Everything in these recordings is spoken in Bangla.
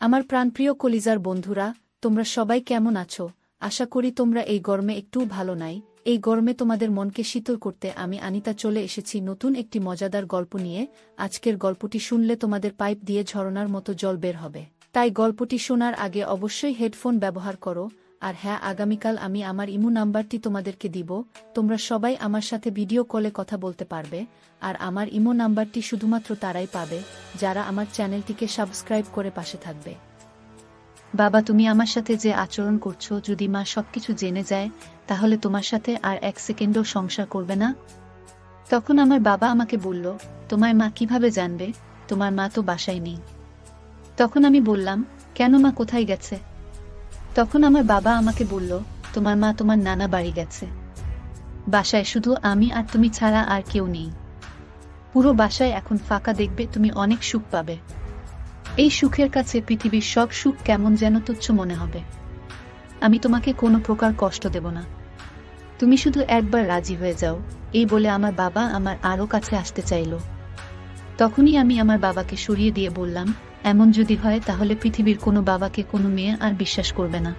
আমার প্রাণপ্রিয় কলিজার বন্ধুরা, তোমরা সবাই কেমন আছো? আশা করি তোমরা এই গরমে একটুও ভালো নাই। এই গরমে তোমাদের মনকে শীতল করতে আমি আনিতা চলে এসেছি নতুন একটি মজাদার গল্প নিয়ে। আজকের গল্পটি শুনলে তোমাদের পাইপ দিয়ে ঝরনার মতো জল বের হবে। তাই গল্পটি শোনার আগে অবশ্যই হেডফোন ব্যবহার করো। আর হ্যাঁ, আগামীকাল আমি আমার ইমো নাম্বারটি তোমাদেরকে দিব। তোমরা সবাই আমার সাথে ভিডিও কলে কথা বলতে পারবে। আর আমার ইমো নাম্বারটি শুধুমাত্র তারাই পাবে যারা আমার চ্যানেলটিকে সাবস্ক্রাইব করে পাশে থাকবে। বাবা, তুমি আমার সাথে যে আচরণ করছো, যদি মা সবকিছু জেনে যায় তাহলে তোমার সাথে আর এক সেকেন্ডও সংসার করবে না। তখন আমার বাবা আমাকে বলল, তোমার মা কিভাবে জানবে? তোমার মা তো বাসায় নেই। তখন আমি বললাম, কেন, মা কোথায় গেছে? তখন আমার বাবা আমাকে বলল, তোমার মা তোমার নানা বাড়ি গেছে। বাসায় শুধু আমি আর তুমি ছাড়া আর কেউ নেই। পুরো বাসায় এখন ফাঁকা, দেখবে তুমি অনেক সুখ পাবে। এই সুখের কাছে পৃথিবীর সব সুখ কেমন যেন তুচ্ছ মনে হবে। আমি তোমাকে কোনো প্রকার কষ্ট দেব না, তুমি শুধু একবার রাজি হয়ে যাও। এই বলে আমার বাবা আমার আরও কাছে আসতে চাইল। তখনই আমি আমার বাবাকে সরিয়ে দিয়ে বললাম, এমন যদি হয় তাহলে পৃথিবীর কোনো বাবাকে কোনো মেয়ে আর বিশ্বাস করবে না।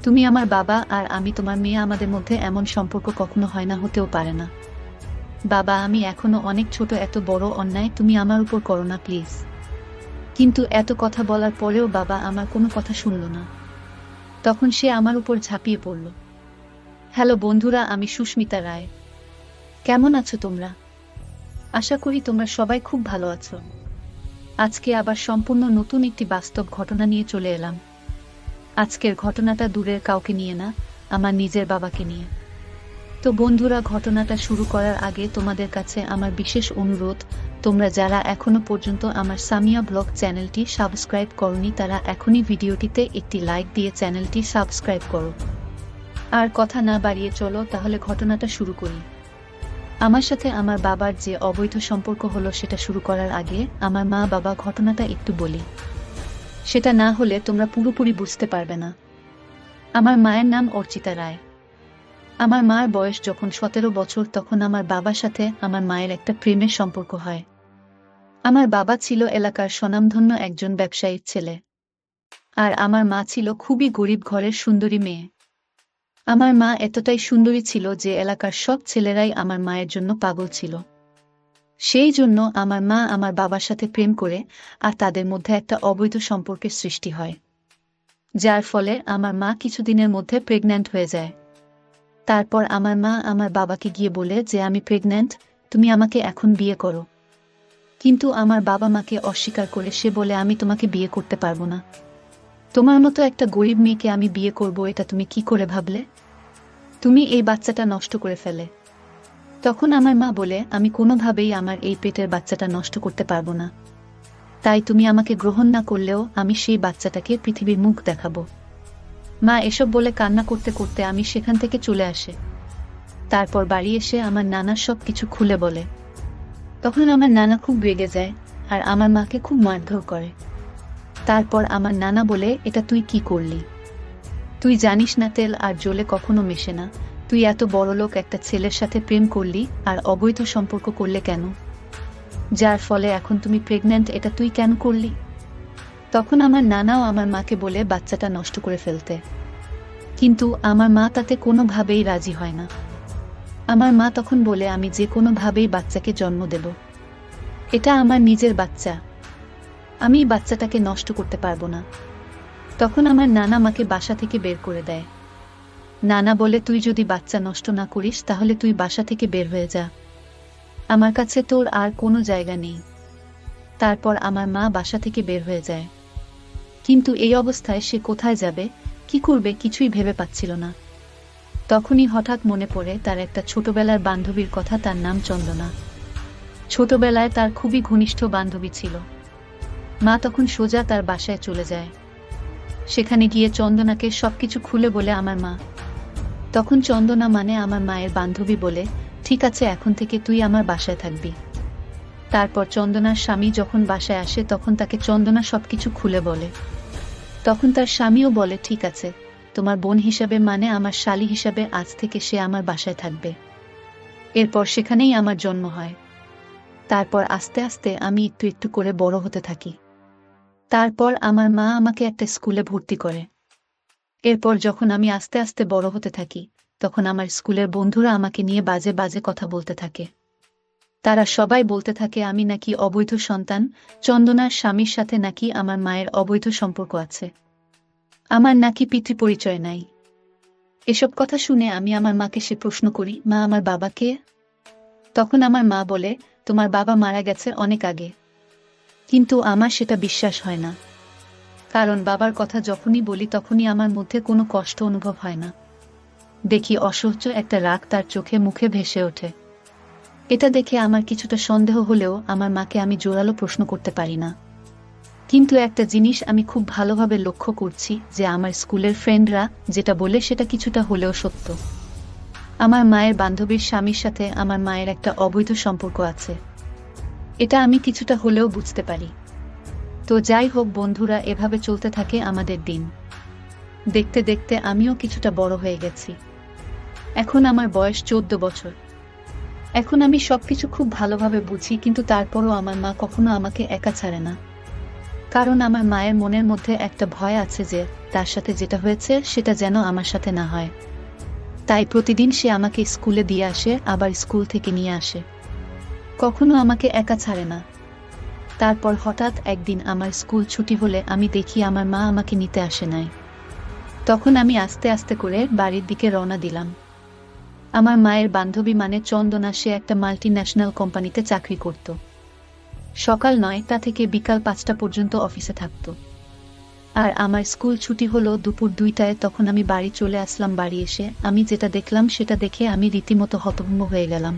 তুমি আমার বাবা আর আমি তোমার মেয়ে, আমাদের মধ্যে এমন সম্পর্ক কখনো হয় না, হতেও পারে না। বাবা, আমি এখনো অনেক ছোট, এত বড় অন্যায় তুমি আমার উপর করো না প্লিজ। কিন্তু এত কথা বলার পরেও বাবা আমার কোনো কথা শুনল না। তখন সে আমার উপর ঝাঁপিয়ে পড়ল। হ্যালো বন্ধুরা, আমি সুস্মিতা রায়। কেমন আছো তোমরা? আশা করি তোমরা সবাই খুব ভালো আছো। আজকে আবার সম্পূর্ণ নতুন একটি বাস্তব ঘটনা নিয়ে চলে এলাম। আজকের ঘটনাটা দূরের কাউকে নিয়ে না, আমার নিজের বাবাকে নিয়ে। তো বন্ধুরা, ঘটনাটা শুরু করার আগে তোমাদের কাছে আমার বিশেষ অনুরোধ, তোমরা যারা এখনো পর্যন্ত আমার সামিয়া ব্লগ চ্যানেলটি সাবস্ক্রাইব করনি তারা এখনই ভিডিওটিতে একটি লাইক দিয়ে চ্যানেলটি সাবস্ক্রাইব করো। আর কথা না বাড়িয়ে চলো তাহলে ঘটনাটা শুরু করি। আমার সাথে আমার বাবার যে অবৈধ সম্পর্ক হলো সেটা শুরু করার আগে আমার মা বাবা ঘটনাটা একটু বলি। সেটা না হলে তোমরা পুরোপুরি বুঝতে পারবে না। আমার মায়ের নাম অর্চিতা রায়। আমার মার বয়স যখন 17 বছর তখন আমার বাবার সাথে আমার মায়ের একটা প্রেমের সম্পর্ক হয়। আমার বাবা ছিল এলাকার স্বনামধন্য একজন ব্যবসায়ীর ছেলে, আর আমার মা ছিল খুবই গরিব ঘরের সুন্দরী মেয়ে। আমার মা এতটাই সুন্দরী ছিল যে এলাকার সব ছেলেরাই আমার মায়ের জন্য পাগল ছিল। সেই জন্য আমার মা আমার বাবার সাথে প্রেম করে, আর তাদের মধ্যে একটা অবৈধ সম্পর্কের সৃষ্টি হয়, যার ফলে আমার মা কিছুদিনের মধ্যে প্রেগন্যান্ট হয়ে যায়। তারপর আমার মা আমার বাবাকে গিয়ে বলে যে আমি প্রেগন্যান্ট, তুমি আমাকে এখন বিয়ে করো। কিন্তু আমার বাবা মাকে অস্বীকার করে সে বলে, আমি তোমাকে বিয়ে করতে পারবো না। তোমার মতো একটা গরিব মেয়েকে আমি বিয়ে করব, এটা তুমি কি করে ভাবলে? তুমি এই বাচ্চাটা নষ্ট করে ফেলে। তখন আমার মা বলে, আমি কোনোভাবেই আমার এই পেটের বাচ্চাটা নষ্ট করতে পারবো না। তাই তুমি আমাকে গ্রহণ না করলেও আমি সেই বাচ্চাটাকে পৃথিবীর মুখ দেখাবো। মা এসব বলে কান্না করতে করতে আমি সেখান থেকে চলে আসে। তারপর বাড়ি এসে আমার নানা সব কিছু খুলে বলে। তখন আমার নানা খুব রেগে যায় আর আমার মাকে খুব মারধর করে। তারপর আমার নানা বলে, এটা তুই কি করলি? তুই জানিস না তেল আর জলে কখনো মেশে না। তুই এত বড়লোক একটা ছেলের সাথে প্রেম করলি আর অবৈধ সম্পর্ক করলে কেন? যার ফলে এখন তুমি প্রেগন্যান্ট, এটা তুই কেন করলি? তখন আমার নানাও আমার মাকে বলে বাচ্চাটা নষ্ট করে ফেলতে, কিন্তু আমার মা তাতে কোনোভাবেই রাজি হয় না। আমার মা তখন বলে, আমি যে কোনোভাবেই বাচ্চাকে জন্ম দেব। এটা আমার নিজের বাচ্চা, আমি বাচ্চাটাকে নষ্ট করতে পারবো না। তখন আমার নানা মাকে বাসা থেকে বের করে দেয়। নানা বলে, তুই যদি বাচ্চা নষ্ট না করিস তাহলে তুই বাসা থেকে বের হয়ে যা, আমার কাছে তোর আর কোনো জায়গা নেই। তারপর আমার মা বাসা থেকে বের হয়ে যায়। কিন্তু এই অবস্থায় সে কোথায় যাবে, কি করবে, কিছুই ভেবে পাচ্ছিল না। তখনই হঠাৎ মনে পড়ে তার একটা ছোটবেলার বান্ধবীর কথা, তার নাম চন্দনা। ছোটবেলায় তার খুবই ঘনিষ্ঠ বান্ধবী ছিল। মা তখন সোজা তার বাসায় চলে যায়। সেখানে গিয়ে চন্দনাকে সবকিছু খুলে বলে আমার মা। তখন চন্দনা, মানে আমার মায়ের বান্ধবী, বলে, ঠিক আছে, এখন থেকে তুই আমার বাসায় থাকবি। তারপর চন্দনার স্বামী যখন বাসায় আসে তখন তাকে চন্দনা সবকিছু খুলে বলে। তখন তার স্বামীও বলে, ঠিক আছে, তোমার বোন হিসাবে, মানে আমার শালী হিসাবে আজ থেকে সে আমার বাসায় থাকবে। এরপর সেখানেই আমার জন্ম হয়। তারপর আস্তে আস্তে আমি একটু একটু করে বড় হতে থাকি। তারপর আমার মা আমাকে একটা স্কুলে ভর্তি করে। এরপর যখন আমি আস্তে আস্তে বড় হতে থাকি, তখন আমার স্কুলের বন্ধুরা আমাকে নিয়ে বাজে বাজে কথা বলতে থাকে। তারা সবাই বলতে থাকে আমি নাকি অবৈধ সন্তান, চন্দনার স্বামীর সাথে নাকি আমার মায়ের অবৈধ সম্পর্ক আছে, আমার নাকি পিতৃপরিচয় নাই। এসব কথা শুনে আমি আমার মাকে সে প্রশ্ন করি, মা আমার বাবা কে? তখন আমার মা বলে, তোমার বাবা মারা গেছে অনেক আগে। কিন্তু আমার সেটা বিশ্বাস হয় না, কারণ বাবার কথা যখনই বলি তখনই আমার মধ্যে কোনো কষ্ট অনুভব হয় না। দেখি অসহ্য একটা রাগ তার চোখে মুখে ভেসে ওঠে। এটা দেখে আমার কিছুটা সন্দেহ হলেও আমার মাকে আমি জোরালো প্রশ্ন করতে পারি না। কিন্তু একটা জিনিস আমি খুব ভালোভাবে লক্ষ্য করছি যে আমার স্কুলের ফ্রেন্ডরা যেটা বলে সেটা কিছুটা হলেও সত্য। আমার মায়ের বান্ধবীর স্বামীর সাথে আমার মায়ের একটা অবৈধ সম্পর্ক আছে, এটা আমি কিছুটা হলেও বুঝতে পারি। তো যাই হোক বন্ধুরা, এভাবে চলতে থাকে আমাদের দিন। দেখতে দেখতে আমিও কিছুটা বড় হয়ে গেছি। এখন আমার বয়স 14 বছর। এখন আমি সবকিছু খুব ভালোভাবে বুঝি, কিন্তু তারপরও আমার মা কখনো আমাকে একা ছাড়ে না। কারণ আমার মায়ের মনের মধ্যে একটা ভয় আছে যে তার সাথে যেটা হয়েছে সেটা যেন আমার সাথে না হয়। তাই প্রতিদিন সে আমাকে স্কুলে দিয়ে আসে, আবার স্কুল থেকে নিয়ে আসে, কখনো আমাকে একা ছাড়ে না। তারপর হঠাৎ একদিন আমার স্কুল ছুটি হলে আমি দেখি আমার মা আমাকে নিতে আসে নাই। তখন আমি আস্তে আস্তে করে বাড়ির দিকে রওনা দিলাম। আমার মায়ের বান্ধবী মানে চন্দনা, সে একটা মাল্টিন্যাশনাল কোম্পানিতে চাকরি করত। সকাল 9টা থেকে বিকাল 5টা পর্যন্ত অফিসে থাকত। আর আমার স্কুল ছুটি হলো দুপুর 2টায়। তখন আমি বাড়ি চলে আসলাম। বাড়ি এসে আমি যেটা দেখলাম সেটা দেখে আমি রীতিমতো হতভম্ব হয়ে গেলাম।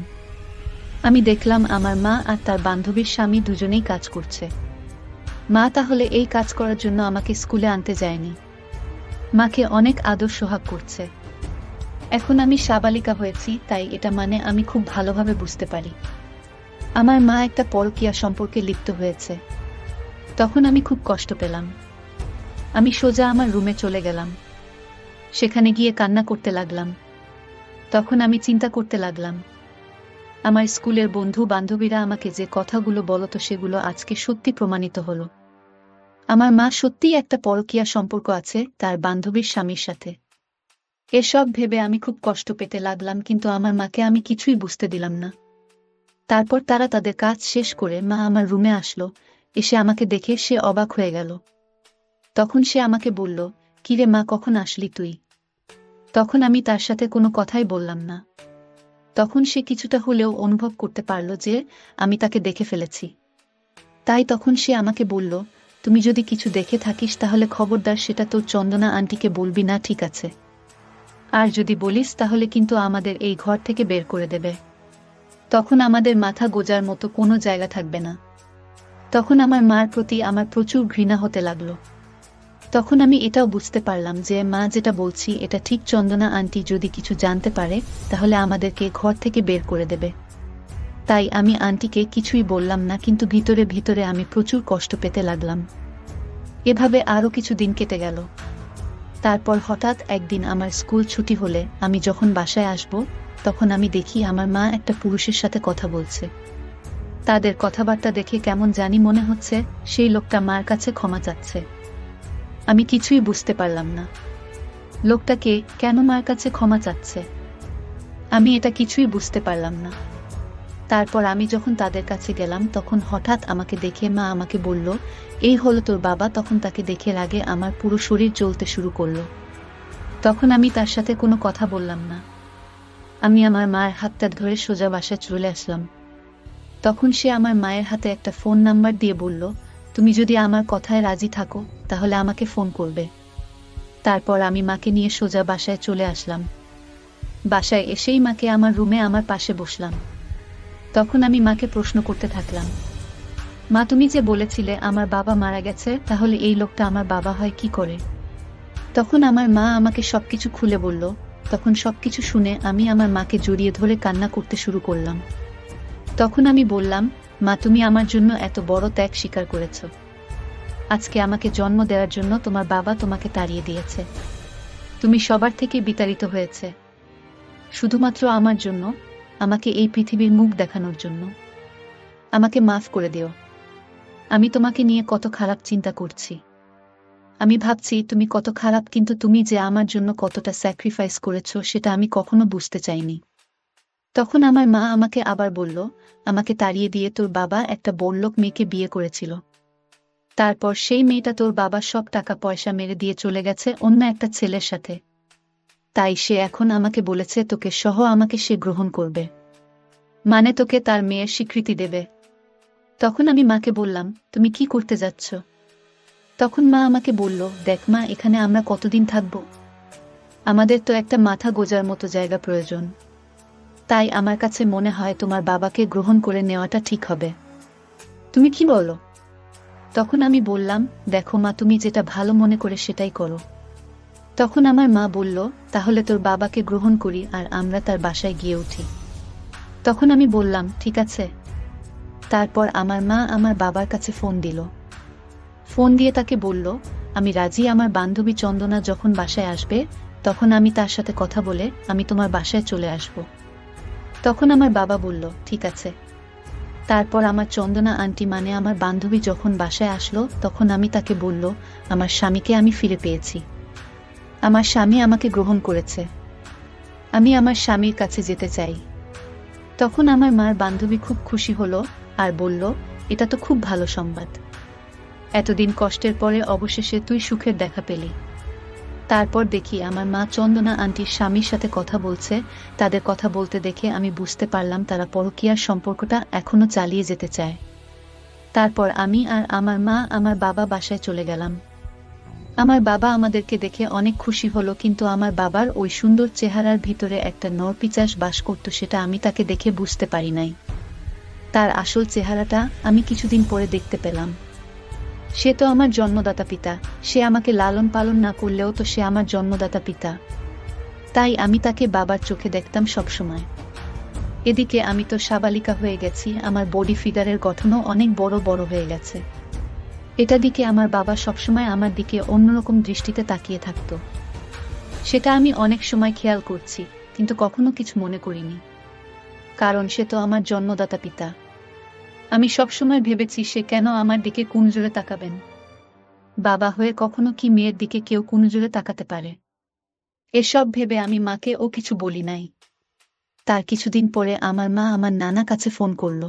আমি দেখলাম আমার মা আর তার বান্ধবীর স্বামী দুজনেই কাজ করছে। মা তাহলে এই কাজ করার জন্য আমাকে স্কুলে আনতে যায়নি, মাকে অনেক আদর সোহাগ করছে। এখন আমি সাবালিকা হয়েছি, তাই এটা মানে আমি খুব ভালোভাবে বুঝতে পারি আমার মা একটা পরকীয়া সম্পর্কে লিপ্ত হয়েছে। তখন আমি খুব কষ্ট পেলাম। আমি সোজা আমার রুমে চলে গেলাম। সেখানে গিয়ে কান্না করতে লাগলাম। তখন আমি চিন্তা করতে লাগলাম, আমার স্কুলের বন্ধু বান্ধবীরা আমাকে যে কথাগুলো বলতো সেগুলো আজকে সত্যি প্রমাণিত হলো। আমার মা সত্যিই একটা পরকীয়া সম্পর্ক আছে তার বান্ধবীর স্বামীর সাথে। এসব ভেবে আমি খুব কষ্ট পেতে লাগলাম, কিন্তু আমার মাকে আমি কিছুই বুঝতে দিলাম না। তারপর তারা তাদের কাজ শেষ করে মা আমার রুমে আসলো। এসে আমাকে দেখে সে অবাক হয়ে গেল। তখন সে আমাকে বলল, কিরে মা, কখন আসলি তুই? তখন আমি তার সাথে কোনো কথাই বললাম না। তখন সে কিছুটা হলেও অনুভব করতে পারল যে আমি তাকে দেখে ফেলেছি। তাই তখন সে আমাকে বলল, তুমি যদি কিছু দেখে থাকিস তাহলে খবরদার সেটা তোর চন্দনা আন্টিকে বলবি না, ঠিক আছে? আর যদি বলিস তাহলে কিন্তু আমাদের এই ঘর থেকে বের করে দেবে। তখন আমাদের মাথা গোজার মতো কোনো জায়গা থাকবে না। তখন আমার মার প্রতি আমার প্রচুর ঘৃণা হতে লাগলো। তখন আমি এটাও বুঝতে পারলাম যে মা যেটা বলছি এটা ঠিক। চন্দনা আন্টি যদি কিছু জানতে পারে তাহলে আমাদেরকে ঘর থেকে বের করে দেবে। তাই আমি আন্টিকে কিছুই বললাম না, কিন্তু ভিতরে ভিতরে আমি প্রচুর কষ্ট পেতে লাগলাম। এভাবে আরও কিছু দিন কেটে গেল। তারপর হঠাৎ একদিন আমার স্কুল ছুটি হলে আমি যখন বাসায় আসব, তখন আমি দেখি আমার মা একটা পুরুষের সাথে কথা বলছে। তাদের কথাবার্তা দেখে কেমন জানি মনে হচ্ছে সেই লোকটা মার কাছে ক্ষমা চাচ্ছে। আমি কিছুই বুঝতে পারলাম না লোকটাকে কেন মার কাছে ক্ষমা চাচ্ছে। আমি এটা কিছুই বুঝতে পারলাম না। তারপর আমি যখন তাদের কাছে গেলাম তখন হঠাৎ আমাকে দেখে মা আমাকে বলল, এই হলো তোর বাবা। তখন তাকে দেখে রাগে আমার পুরো শরীর জ্বলতে শুরু করলো। তখন আমি তার সাথে কোনো কথা বললাম না। আমি আমার মায়ের হাতটা ধরে সোজা বাসায় চলে আসলাম। তখন সে আমার মায়ের হাতে একটা ফোন নাম্বার দিয়ে বলল, তুমি যদি আমার কথায় রাজি থাকো তাহলে আমাকে ফোন করবে। তারপর আমি মাকে নিয়ে সোজা বাসায় চলে আসলাম। বাসায় এসেই মাকে আমার রুমে আমার পাশে বসলাম। তখন আমি মাকে প্রশ্ন করতে থাকলাম, মা, তুমি যে বলেছিলে আমার বাবা মারা গেছে, তাহলে এই লোকটা আমার বাবা হয় কি করে? তখন আমার মা আমাকে সবকিছু খুলে বলল। তখন সবকিছু শুনে আমি আমার মাকে জড়িয়ে ধরে কান্না করতে শুরু করলাম। তখন আমি বললাম, মা, তুমি আমার জন্য এত বড় ত্যাগ স্বীকার করেছ। আজকে আমাকে জন্ম দেওয়ার জন্য তোমার বাবা তোমাকে তাড়িয়ে দিয়েছে। তুমি সবার থেকে বিতাড়িত হয়েছে শুধুমাত্র আমার জন্য, আমাকে এই পৃথিবীর মুখ দেখানোর জন্য। আমাকে মাফ করে দিও। আমি তোমাকে নিয়ে কত খারাপ চিন্তা করছি। আমি ভাবছি তুমি কত খারাপ, কিন্তু তুমি যে আমার জন্য কতটা স্যাক্রিফাইস করেছো সেটা আমি কখনো বুঝতে চাইনি। তখন আমার মা আমাকে আবার বলল, আমাকে তাড়িয়ে দিয়ে তোর বাবা একটা বড়লোক মেয়েকে বিয়ে করেছিল। তারপর সেই মেয়েটা তোর বাবা সব টাকা পয়সা মেরে দিয়ে চলে গেছে অন্য একটা ছেলের সাথে। তাই সে এখন আমাকে বলেছে তোকে সহ আমাকে সে গ্রহণ করবে, মানে তোকে তার মেয়ের স্বীকৃতি দেবে। তখন আমি মাকে বললাম, তুমি কি করতে যাচ্ছ? তখন মা আমাকে বলল, দেখ মা, এখানে আমরা কতদিন থাকব? আমাদের তো একটা মাথা গোজার মতো জায়গা প্রয়োজন। তাই আমার কাছে মনে হয় তোমার বাবাকে গ্রহণ করে নেওয়াটা ঠিক হবে। তুমি কি বলো? তখন আমি বললাম, দেখো মা, তুমি যেটা ভালো মনে করে সেটাই করো। তখন আমার মা বলল, তাহলে তোর বাবাকে গ্রহণ করি আর আমরা তার বাসায় গিয়ে উঠি। তখন আমি বললাম, ঠিক আছে। তারপর আমার মা আমার বাবার কাছে ফোন দিল। ফোন দিয়ে তাকে বলল, আমি রাজি, আমার বান্ধবী চন্দনা যখন বাসায় আসবে তখন আমি তার সাথে কথা বলে আমি তোমার বাসায় চলে আসব। তখন আমার বাবা বলল, ঠিক আছে। তারপর আমার চন্দনা আন্টি মানে আমার বান্ধবী যখন বাসায় আসলো তখন আমি তাকে বলল, আমার স্বামীকে আমি ফিরে পেয়েছি। আমার স্বামী আমাকে গ্রহণ করেছে। আমি আমার স্বামীর কাছে যেতে চাই। তখন আমার মার বান্ধবী খুব খুশি হলো আর বলল, এটা তো খুব ভালো সংবাদ। এতদিন কষ্টের পরে অবশেষে তুই সুখের দেখা পেলি। তারপর দেখি আমার মা চন্দনা আন্টির স্বামীর সাথে কথা বলছে। তাদের কথা বলতে দেখে আমি বুঝতে পারলাম তারা পরকীয়ার সম্পর্কটা এখনো চালিয়ে যেতে চায়। তারপর আমি আর আমার মা আমার বাবা বাসায় চলে গেলাম। আমার বাবা আমাদেরকে দেখে অনেক খুশি হলো, কিন্তু আমার বাবার ওই সুন্দর চেহারার ভিতরে একটা নরপিচাস বাস করত, সেটা আমি তাকে দেখে বুঝতে পারি নাই। তার আসল চেহারাটা আমি কিছুদিন পরে দেখতে পেলাম। সে তো আমার জন্মদাতা পিতা। সে আমাকে লালন পালন না করলেও তো সে আমার জন্মদাতা পিতা। তাই আমি তাকে বাবার চোখে দেখতাম সবসময়। এদিকে আমি তো সাবালিকা হয়ে গেছি, আমার বডি ফিগারের গঠনও অনেক বড় বড় হয়ে গেছে। এটা দিকে আমার বাবা সবসময় আমার দিকে অন্যরকম দৃষ্টিতে তাকিয়ে থাকত। সেটা আমি অনেক সময় খেয়াল করছি, কিন্তু কখনো কিছু মনে করিনি, কারণ সে তো আমার জন্মদাতা পিতা। আমি সবসময় ভেবেছি সে কেন আমার দিকে কুনজরে তাকাবেন। বাবা হয়ে কখনো কি মেয়ের দিকে কেউ কুনজরে তাকাতে পারে? এসব ভেবে আমি মাকে ও কিছু বলি নাই। তার কিছুদিন পরে আমার মা আমার নানা কাছে ফোন করল।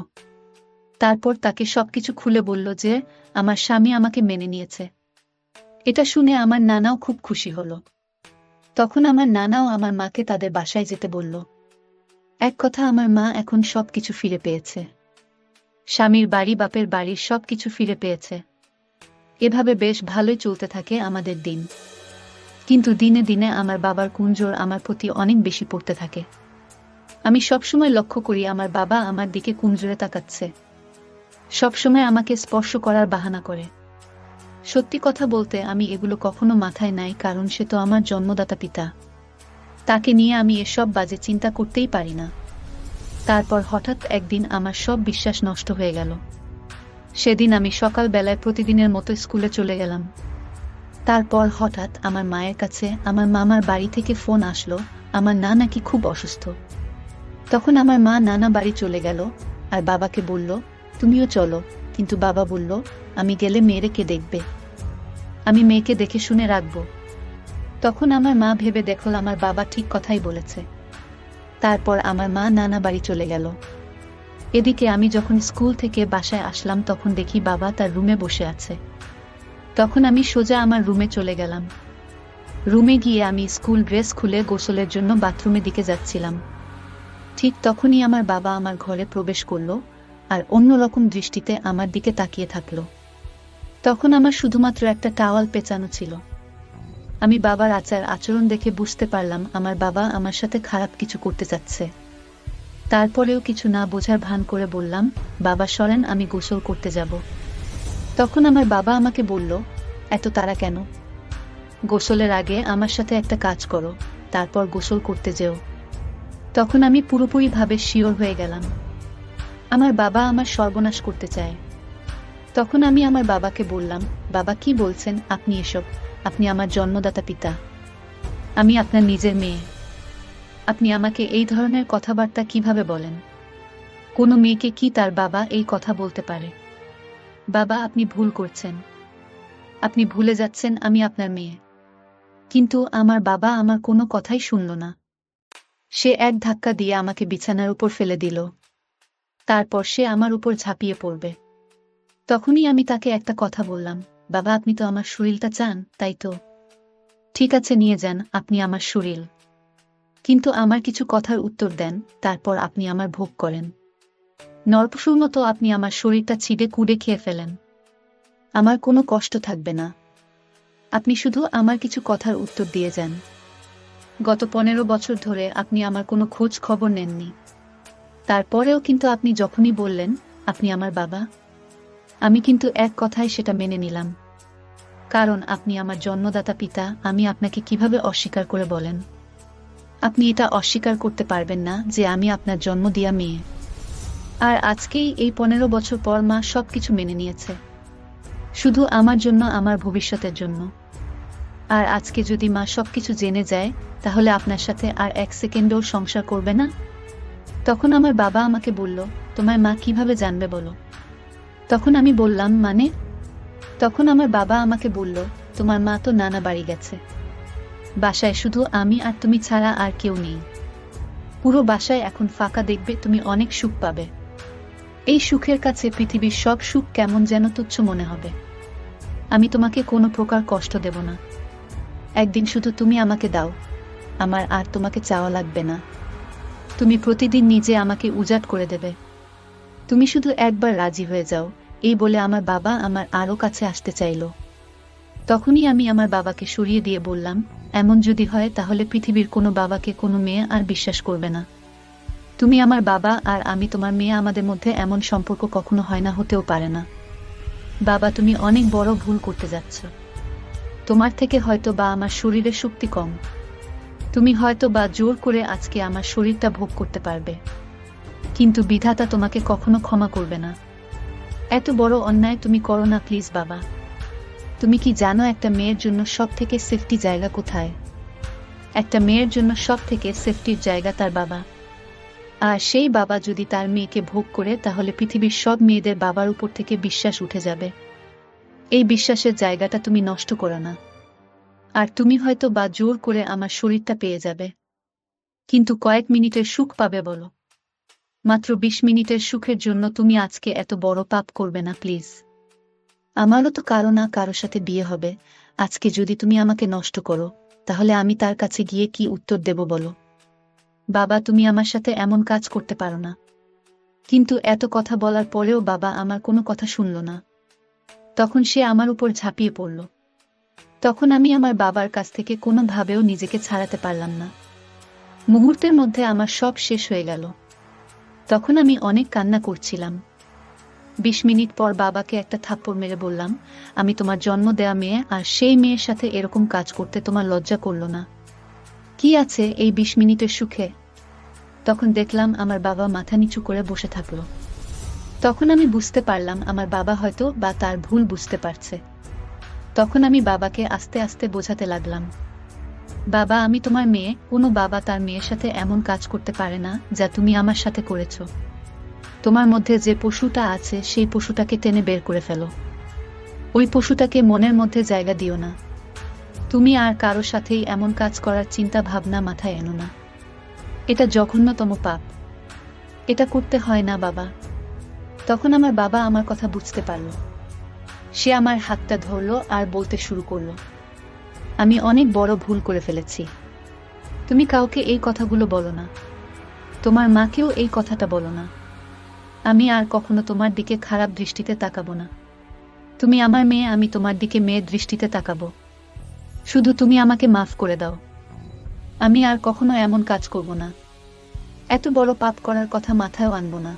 তারপর তাকে সবকিছু খুলে বলল যে আমার স্বামী আমাকে মেনে নিয়েছে। এটা শুনে আমার নানাও খুব খুশি হলো। তখন আমার নানাও আমার মাকে তাদের বাসায় যেতে বলল। এক কথা, আমার মা এখন সবকিছু ফিরে পেয়েছে। স্বামীর বাড়ি, বাপের বাড়ির সবকিছু ফিরে পেয়েছে। এভাবে বেশ ভালোই চলতে থাকে আমাদের দিন। কিন্তু দিনে দিনে আমার বাবার কুনজর আমার প্রতি অনেক বেশি পড়তে থাকে। আমি সবসময় লক্ষ্য করি আমার বাবা আমার দিকে কুনজরে তাকাচ্ছে। সবসময় আমাকে স্পর্শ করার বাহানা করে। সত্যি কথা বলতে আমি এগুলো কখনো মাথায় নাই, কারণ সে তো আমার জন্মদাতা পিতা। তাকে নিয়ে আমি এসব বাজে চিন্তা করতেই পারি না। তারপর হঠাৎ একদিন আমার সব বিশ্বাস নষ্ট হয়ে গেল। সেদিন আমি সকালবেলায় প্রতিদিনের মতো স্কুলে চলে গেলাম। তারপর হঠাৎ আমার মায়ের কাছে আমার মামার বাড়ি থেকে ফোন আসলো, আমার না নাকি খুব অসুস্থ। তখন আমার মা নানা বাড়ি চলে গেল আর বাবাকে বলল, তুমিও চলো। কিন্তু বাবা বলল, আমি গেলে মেয়েরে কে দেখবে? আমি মেয়েকে দেখে শুনে রাখবো। তখন আমার মা ভেবে দেখল আমার বাবা ঠিক কথাই বলেছে। তারপর আমার মা নানা বাড়ি চলে গেল। এদিকে আমি যখন স্কুল থেকে বাসায় আসলাম তখন দেখি বাবা তার রুমে বসে আছে। তখন আমি সোজা আমার রুমে চলে গেলাম। রুমে গিয়ে আমি স্কুল ড্রেস খুলে গোসলের জন্য বাথরুমের দিকে যাচ্ছিলাম। ঠিক তখনই আমার বাবা আমার ঘরে প্রবেশ করলো আর অন্যরকম দৃষ্টিতে আমার দিকে তাকিয়ে থাকলো। তখন আমার শুধুমাত্র একটা টাওয়াল পেঁচানো ছিল। আমি বাবার আচরণ দেখে বুঝতে পারলাম আমার বাবা আমার সাথে খারাপ কিছু করতে চাচ্ছে। তারপরেও কিছু না বোঝার ভান করে বললাম, বাবা সরেন, আমি গোসল করতে যাব। তখন আমার বাবা আমাকে বলল, এত তাড়া কেন? গোসলের আগে আমার সাথে একটা কাজ করো, তারপর গোসল করতে যেও। তখন আমি পুরোপুরিভাবে শিওর হয়ে গেলাম আমার বাবা আমার সর্বনাশ করতে চায়। তখন আমি আমার বাবাকে বললাম, বাবা কি বলছেন আপনি এসব? আপনি আমার জন্মদাতা পিতা, আমি আপনার নিজের মেয়ে। আপনি আমাকে এই ধরনের কথাবার্তা কিভাবে বলেন? কোনো মেয়েকে কি তার বাবা এই কথা বলতে পারে? বাবা, আপনি ভুল করছেন। আপনি ভুলে যাচ্ছেন আমি আপনার মেয়ে। কিন্তু আমার বাবা আমার কোনো কথাই শুনল না। সে এক ধাক্কা দিয়ে আমাকে বিছানার উপর ফেলে দিল। তারপর সে আমার উপর ঝাঁপিয়ে পড়বে। তখনই আমি তাকে একটা কথা বললাম, বাবা, আপনি তো আমার শরীরটা চান, তাই তো? ঠিক আছে, নিয়ে যান আপনি আমার শরীর। কিন্তু আমার কিছু কথার উত্তর দেন, তারপর আপনি আমার ভোগ করেন। নরপশুর মতো আপনি আমার শরীরটা ছিঁড়ে কুড়ে খেয়ে ফেলেন। আমার কোনো কষ্ট থাকবে না। আপনি শুধু আমার কিছু কথার উত্তর দিয়ে যান। গত 15 বছর ধরে আপনি আমার কোনো খোঁজ খবর নেননি। তারপরেও কিন্তু আপনি যখনই বললেন আপনি আমার বাবা, আমি কিন্তু এক কথায় সেটা মেনে নিলাম। কারণ আপনি আমার জন্মদাতা পিতা। আমি আপনাকে কিভাবে অস্বীকার করে বলেন? আপনি এটা অস্বীকার করতে পারবেন না যে আমি আপনার জন্ম দিয়া মেয়ে। আর আজকেই এই 15 বছর পর মা সবকিছু মেনে নিয়েছে, শুধু আমার জন্য, আমার ভবিষ্যতের জন্য। আর আজকে যদি মা সবকিছু জেনে যায়, তাহলে আপনার সাথে আর 1 সেকেন্ডও সংসার করবে না। তখন আমার বাবা আমাকে বলল, তোমার মা কিভাবে জানবে বলো? তখন আমি বললাম, মানে? তখন আমার বাবা আমাকে বলল, তোমার মা তো নানা বাড়ি গেছে। বাসায় শুধু আমি আর তুমি ছাড়া আর কেউ নেই। পুরো বাসায় এখন ফাঁকা, দেখবে তুমি অনেক সুখ পাবে। এই সুখের কাছে পৃথিবীর সব সুখ কেমন যেন তুচ্ছ মনে হবে। আমি তোমাকে কোনো প্রকার কষ্ট দেব না। একদিন শুধু তুমি আমাকে দাও, আমার আর তোমাকে চাওয়া লাগবে না। তুমি প্রতিদিন নিজে আমাকে উজাড় করে দেবে। তুমি শুধু একবার রাজি হয়ে যাও। এই বলে আমার বাবা আমার আরও কাছে আসতে চাইল। তখনই আমি আমার বাবাকে সরিয়ে দিয়ে বললাম, এমন যদি হয় তাহলে পৃথিবীর কোনো বাবাকে কোনো মেয়ে আর বিশ্বাস করবে না। তুমি আমার বাবা আর আমি তোমার মেয়ে, আমাদের মধ্যে এমন সম্পর্ক কখনো হয় না, হতেও পারে না। বাবা, তুমি অনেক বড় ভুল করতে যাচ্ছ। তোমার থেকে হয়তো বা আমার শরীরের শক্তি কম। তুমি হয়তো বা জোর করে আজকে আমার শরীরটা ভোগ করতে পারবে, কিন্তু বিধাতা তোমাকে কখনো ক্ষমা করবে না। এত বড় অন্যায় তুমি করো না প্লিজ বাবা। তুমি কি জানো একটা মেয়ের জন্য সব থেকে সেফটি জায়গা কোথায়? একটা মেয়ের জন্য সব থেকে সেফটির জায়গা তার বাবা। আর সেই বাবা যদি তার মেয়েকে ভোগ করে, তাহলে পৃথিবীর সব মেয়েদের বাবার উপর থেকে বিশ্বাস উঠে যাবে। এই বিশ্বাসের জায়গাটা তুমি নষ্ট করো না। আর তুমি হয়তো বা জোর করে আমার শরীরটা পেয়ে যাবে, কিন্তু কয়েক মিনিটের সুখ পাবে বলো? মাত্র 20 মিনিটের সুখের জন্য তুমি আজকে এত বড় পাপ করবে না প্লিজ। আমারও তো কারো না কারো সাথে বিয়ে হবে। আজকে যদি তুমি আমাকে নষ্ট করো, তাহলে আমি তার কাছে গিয়ে কি উত্তর দেব বলো? বাবা, তুমি আমার সাথে এমন কাজ করতে পারো না। কিন্তু এত কথা বলার পরেও বাবা আমার কোনো কথা শুনল না। তখন সে আমার উপর ঝাঁপিয়ে পড়ল। তখন আমি আমার বাবার কাছ থেকে কোনোভাবেও নিজেকে ছাড়াতে পারলাম না। মুহূর্তের মধ্যে আমার সব শেষ হয়ে গেল। তখন আমি অনেক কান্না করছিলাম। 20 মিনিট পর বাবাকে একটা থাপ্পড় মেরে বললাম, আমি তোমার জন্ম দেয়া মেয়ে, আর সেই মেয়ের সাথে এরকম কাজ করতে তোমার লজ্জা করল না? কি আছে এই 20 মিনিটের সুখে? তখন দেখলাম আমার বাবা মাথা নিচু করে বসে থাকলো। তখন আমি বুঝতে পারলাম আমার বাবা হয়তো বা তার ভুল বুঝতে পারছে। তখন আমি বাবাকে আস্তে আস্তে বোঝাতে লাগলাম, বাবা, আমি তোমার মেয়ে। কোনো বাবা তার মেয়ের সাথে এমন কাজ করতে পারে না যা তুমি আমার সাথে করেছ। তোমার মধ্যে যে পশুটা আছে, সেই পশুটাকে টেনে বের করে ফেলো। ওই পশুটাকে মনের মধ্যে জায়গা দিও না। তুমি আর কারো সাথেই এমন কাজ করার চিন্তা ভাবনা মাথায় এনো না। এটা জঘন্যতম পাপ। এটা করতে হয় না বাবা। তখন আমার বাবা আমার কথা বুঝতে পারল। সে আমার হাতটা ধরলো আর বলতে শুরু করলো, আমি অনেক বড় ভুল করে ফেলেছি। তুমি কাউকে এই কথাগুলো বলো না। তোমার মাকেও এই কথাটা বলো না। আমি আর কখনো তোমার দিকে খারাপ দৃষ্টিতে তাকাবো না। তুমি আমার মেয়ে, আমি তোমার দিকে মেয়ের দৃষ্টিতে তাকাবো। শুধু তুমি আমাকে মাফ করে দাও। আমি আর কখনো এমন কাজ করব না। এত বড় পাপ করার কথা মাথায়ও আনবো না।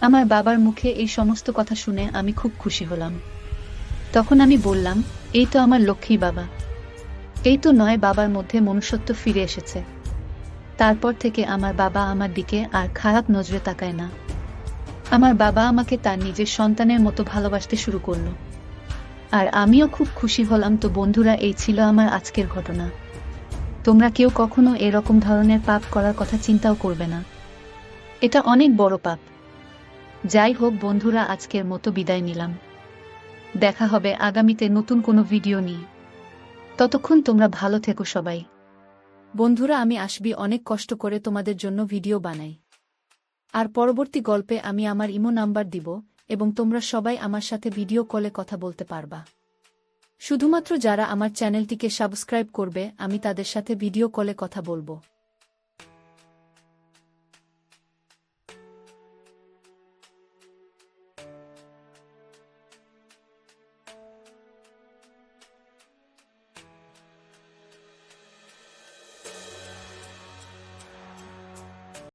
আমার বাবার মুখে এই সমস্ত কথা শুনে আমি খুব খুশি হলাম। তখন আমি বললাম, এই তো আমার লক্ষ্মী বাবা। এই তো নয়, বাবার মধ্যে মনুষ্যত্ব ফিরে এসেছে। তারপর থেকে আমার বাবা আমার দিকে আর খারাপ নজরে তাকায় না। আমার বাবা আমাকে তার নিজের সন্তানের মতো ভালোবাসতে শুরু করলো। আর আমিও খুব খুশি হলাম। তো বন্ধুরা, এই ছিল আমার আজকের ঘটনা। তোমরা কেউ কখনো এরকম ধরনের পাপ করার কথা চিন্তাও করবে না। এটা অনেক বড় পাপ। যাই হোক বন্ধুরা, আজকের মতো বিদায় নিলাম। দেখা হবে আগামীতে নতুন কোনো ভিডিও নিয়ে। ততক্ষণ তোমরা ভালো থেকো সবাই। বন্ধুরা, আমি আসবি অনেক কষ্ট করে তোমাদের জন্য ভিডিও বানাই। আর পরবর্তী গল্পে আমি আমার ইমো নাম্বার দিব এবং তোমরা সবাই আমার সাথে ভিডিও কলে কথা বলতে পারবা। শুধুমাত্র যারা আমার চ্যানেলটিকে সাবস্ক্রাইব করবে আমি তাদের সাথে ভিডিও কলে কথা বলবো।